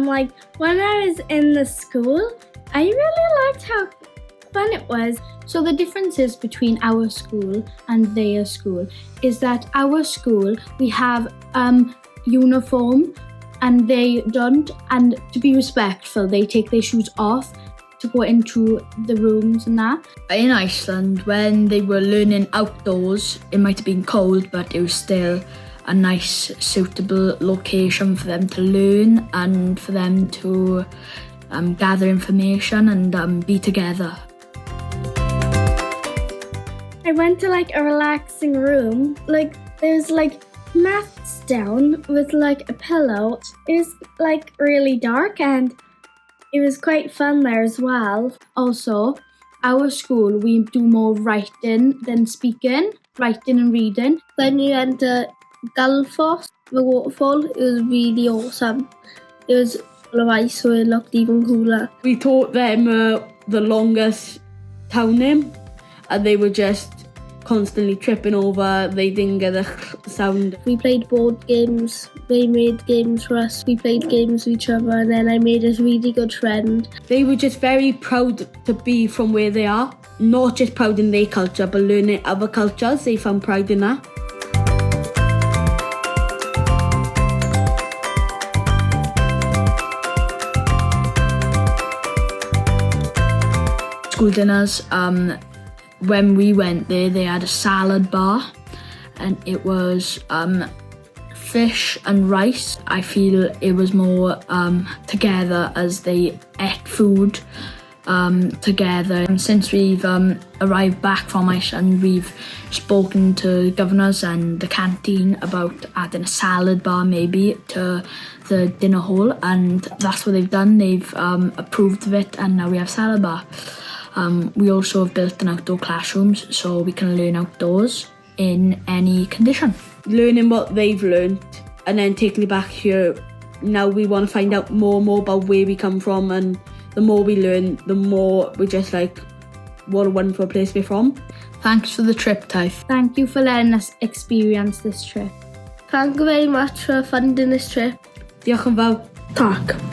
Like when I was in the school, I really liked how fun it was. So the differences between our school and their school is that our school, we have uniform and they don't. And to be respectful, they take their shoes off to go into the rooms and that. In Iceland, when they were learning outdoors, it might have been cold, but it was still a nice, suitable location for them to learn and for them to gather information and be together. I went to like a relaxing room. Like there's like mats down with like a pillow. It was like really dark and it was quite fun there as well. Also, our school, we do more writing than speaking, writing and reading. When we went to Gullfoss, the waterfall, it was really awesome. It was full of ice, so it looked even cooler. We taught them the longest town name, and they were just constantly tripping over. They didn't get the sound. We played board games. They made games for us. We played games with each other, and then I made a really good friend. They were just very proud to be from where they are. Not just proud in their culture, but learning other cultures. They found pride in that. School dinners, when we went there, they had a salad bar and it was fish and rice. I feel it was more together as they ate food together. And since we've arrived back from Iceland, we've spoken to governors and the canteen about adding a salad bar maybe to the dinner hall, and that's what they've done. They've approved of it, and now we have salad bar. We also have built an outdoor classrooms so we can learn outdoors in any condition. Learning what they've learned and then taking it back here. Now we want to find out more and more about where we come from, and the more we learn, the more we're just like, what a wonderful place we're from. Thanks for the trip, Taith. Thank you for letting us experience this trip. Thank you very much for funding this trip. Diolch yn fawr. Tack.